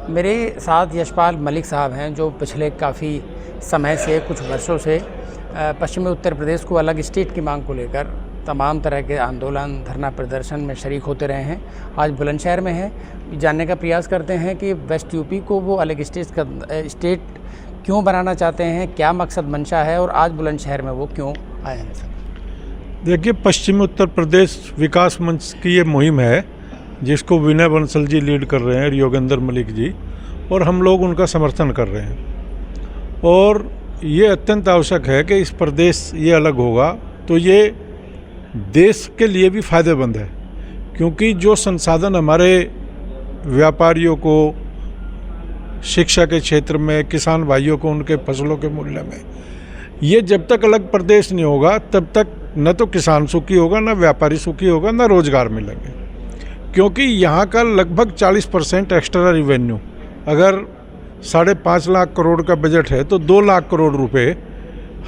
मेरे साथ यशपाल मलिक साहब हैं, जो पिछले काफ़ी समय से, कुछ वर्षों से पश्चिमी उत्तर प्रदेश को अलग स्टेट की मांग को लेकर तमाम तरह के आंदोलन, धरना प्रदर्शन में शरीक होते रहे हैं। आज बुलंदशहर में हैं, जानने का प्रयास करते हैं कि वेस्ट यूपी को वो अलग स्टेट क्यों बनाना चाहते हैं, क्या मकसद मंशा है और आज बुलंदशहर में वो क्यों आए हैं। देखिए, पश्चिमी उत्तर प्रदेश विकास मंच की ये मुहिम है जिसको विनय बंसल जी लीड कर रहे हैं, योगेंद्र मलिक जी, और हम लोग उनका समर्थन कर रहे हैं। और ये अत्यंत आवश्यक है कि इस प्रदेश ये अलग होगा तो ये देश के लिए भी फ़ायदेमंद है, क्योंकि जो संसाधन हमारे व्यापारियों को, शिक्षा के क्षेत्र में, किसान भाइयों को उनके फसलों के मूल्य में, ये जब तक अलग प्रदेश नहीं होगा तब तक न तो किसान सुखी होगा, न व्यापारी सुखी होगा, न रोजगार मिलेंगे। क्योंकि यहाँ का लगभग 40% एक्स्ट्रा रिवेन्यू, अगर 5.5 लाख करोड़ का बजट है तो 2 लाख करोड़ रुपए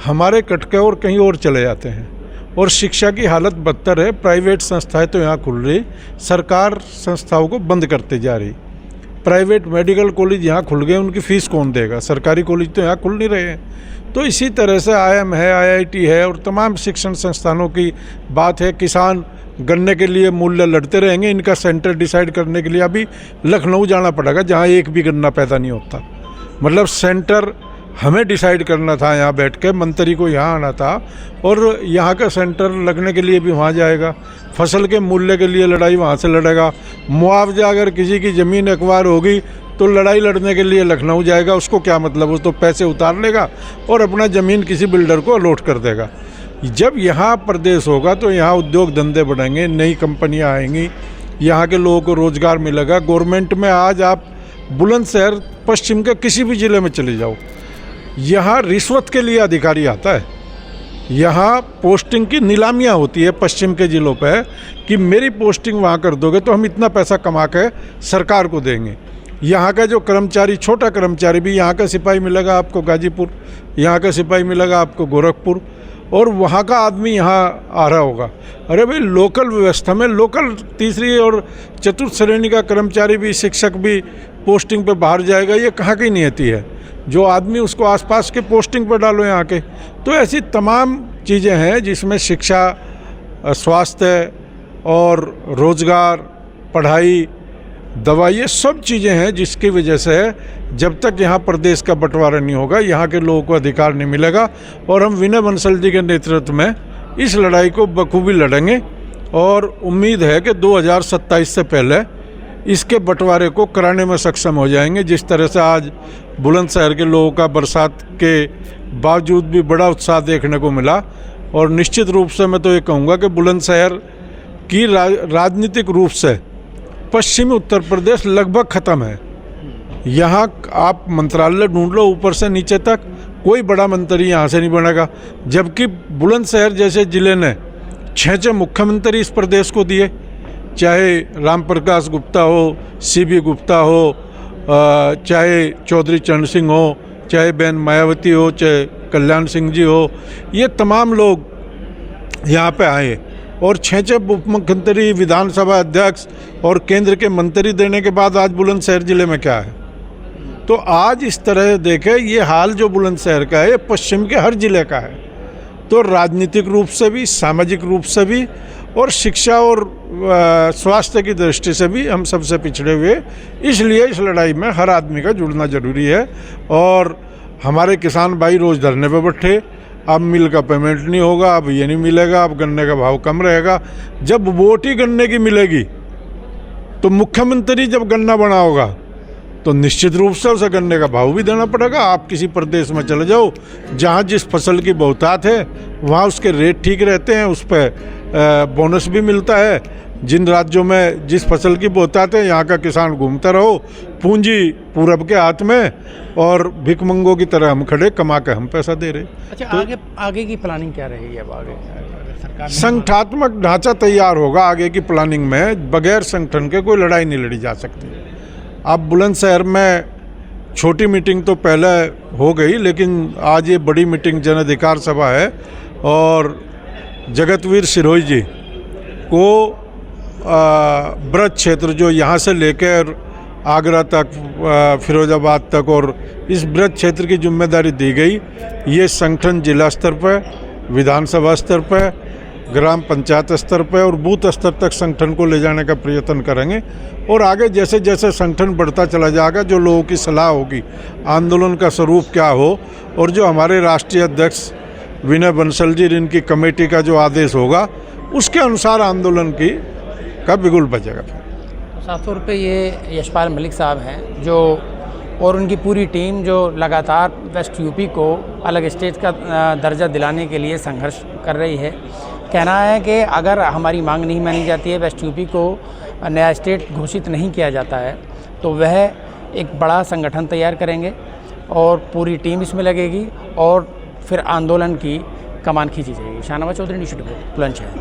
हमारे कट के और कहीं और चले जाते हैं। और शिक्षा की हालत बदतर है, प्राइवेट संस्थाएं तो यहाँ खुल रही, सरकार संस्थाओं को बंद करते जा रही। प्राइवेट मेडिकल कॉलेज यहाँ खुल गए, उनकी फ़ीस कौन देगा? सरकारी कॉलेज तो यहाँ खुल नहीं रहे हैं। तो इसी तरह से IIM है, IIT है और तमाम शिक्षण संस्थानों की बात है। किसान गन्ने के लिए मूल्य लड़ते रहेंगे, इनका सेंटर डिसाइड करने के लिए अभी लखनऊ जाना पड़ेगा, जहाँ एक भी गन्ना पैदा नहीं होता। मतलब सेंटर हमें डिसाइड करना था, यहाँ बैठ के मंत्री को यहाँ आना था, और यहाँ का सेंटर लगने के लिए भी वहाँ जाएगा। फसल के मूल्य के लिए लड़ाई वहाँ से लड़ेगा। मुआवजा अगर किसी की ज़मीन एक्वायर होगी तो लड़ाई लड़ने के लिए लखनऊ जाएगा। उसको क्या मतलब, वो तो पैसे उतार लेगा और अपना ज़मीन किसी बिल्डर को अलॉट कर देगा। जब यहाँ प्रदेश होगा तो यहाँ उद्योग धंधे बढ़ेंगे, नई कंपनियाँ आएंगी, यहाँ के लोगों को रोज़गार मिलेगा। गवर्नमेंट में आज आप बुलंदशहर पश्चिम के किसी भी ज़िले में चले जाओ, यहाँ रिश्वत के लिए अधिकारी आता है। यहाँ पोस्टिंग की नीलामियाँ होती है पश्चिम के ज़िलों पे कि मेरी पोस्टिंग वहाँ कर दोगे तो हम इतना पैसा कमा के सरकार को देंगे। यहाँ का जो कर्मचारी, छोटा कर्मचारी भी, यहाँ का सिपाही मिलेगा आपको गाजीपुर, यहाँ का सिपाही मिलेगा आपको गोरखपुर, और वहाँ का आदमी यहाँ आ रहा होगा। अरे भाई, लोकल व्यवस्था में लोकल तीसरी और चतुर्थ श्रेणी का कर्मचारी भी, शिक्षक भी पोस्टिंग पे बाहर जाएगा, ये कहाँ की नियति है? जो आदमी उसको आसपास के पोस्टिंग पर डालो यहाँ के। तो ऐसी तमाम चीज़ें हैं जिसमें शिक्षा, स्वास्थ्य और रोज़गार, पढ़ाई, दवाई, ये सब चीज़ें हैं जिसकी वजह से जब तक यहाँ प्रदेश का बंटवारा नहीं होगा, यहाँ के लोगों को अधिकार नहीं मिलेगा। और हम विनय बंसल जी के नेतृत्व में इस लड़ाई को बखूबी लड़ेंगे और उम्मीद है कि 2027 से पहले इसके बंटवारे को कराने में सक्षम हो जाएंगे। जिस तरह से आज बुलंदशहर के लोगों का बरसात के बावजूद भी बड़ा उत्साह देखने को मिला। और निश्चित रूप से मैं तो ये कहूँगा कि बुलंदशहर की राजनीतिक रूप से पश्चिमी उत्तर प्रदेश लगभग ख़त्म है। यहाँ आप मंत्रालय ढूंढ लो ऊपर से नीचे तक, कोई बड़ा मंत्री यहाँ से नहीं बनेगा। जबकि बुलंदशहर जैसे ज़िले ने 6 मुख्यमंत्री इस प्रदेश को दिए, चाहे राम प्रकाश गुप्ता हो, CB गुप्ता हो, चाहे चौधरी चरण सिंह हो, चाहे बहन मायावती हो, चाहे कल्याण सिंह जी हो, ये तमाम लोग यहाँ पे आए। और 6 उप मुख्यमंत्री, विधानसभा अध्यक्ष और केंद्र के मंत्री देने के बाद आज बुलंदशहर ज़िले में क्या है? तो आज इस तरह देखें, ये हाल जो बुलंदशहर का है, ये पश्चिम के हर ज़िले का है। तो राजनीतिक रूप से भी, सामाजिक रूप से भी और शिक्षा और स्वास्थ्य की दृष्टि से भी हम सबसे पिछड़े हुए। इसलिए इस लड़ाई में हर आदमी का जुड़ना जरूरी है। और हमारे किसान भाई रोज़ धरने पर बैठे, अब मिल का पेमेंट नहीं होगा, अब ये नहीं मिलेगा, अब गन्ने का भाव कम रहेगा। जब वोट ही गन्ने की मिलेगी तो मुख्यमंत्री जब गन्ना बना होगा तो निश्चित रूप से उसे गन्ने का भाव भी देना पड़ेगा। आप किसी प्रदेश में चले जाओ जहाँ जिस फसल की बहुतायत है वहाँ उसके रेट ठीक रहते हैं, उस पर बोनस भी मिलता है। जिन राज्यों में जिस फसल की बहुतायत है, यहाँ का किसान घूमता रहो, पूंजी पूरब के हाथ में, और भिखमंगों की तरह हम खड़े, कमा के हम पैसा दे रहे। अच्छा, तो आगे की प्लानिंग क्या रहेगी? अब आगे सरकार संगठनात्मक ढांचा तैयार होगा। आगे की प्लानिंग में बगैर संगठन के कोई लड़ाई नहीं लड़ी जा सकती। अब बुलंदशहर में छोटी मीटिंग तो पहले हो गई, लेकिन आज ये बड़ी मीटिंग जन अधिकार सभा है और जगतवीर सिरोही जी को ब्रज क्षेत्र जो यहाँ से लेकर आगरा तक, फिरोजाबाद तक, और इस बृहद क्षेत्र की जिम्मेदारी दी गई। ये संगठन जिला स्तर पर, विधानसभा स्तर पर, ग्राम पंचायत स्तर पर और बूथ स्तर तक संगठन को ले जाने का प्रयत्न करेंगे। और आगे जैसे जैसे संगठन बढ़ता चला जाएगा, जो लोगों की सलाह होगी, आंदोलन का स्वरूप क्या हो, और जो हमारे राष्ट्रीय अध्यक्ष विनय बंसल जी, इनकी कमेटी का जो आदेश होगा, उसके अनुसार आंदोलन का बिगुल बजेगा। साफ तौर पे ये यशपाल मलिक साहब हैं जो, और उनकी पूरी टीम जो लगातार वेस्ट यूपी को अलग स्टेट का दर्जा दिलाने के लिए संघर्ष कर रही है। कहना है कि अगर हमारी मांग नहीं मानी जाती है, वेस्ट यूपी को नया स्टेट घोषित नहीं किया जाता है, तो वह एक बड़ा संगठन तैयार करेंगे और पूरी टीम इसमें लगेगी और फिर आंदोलन की कमान खींची जाएगी। शाहनवाज चौधरी, न्यूज़ 24 बुलंदशहर।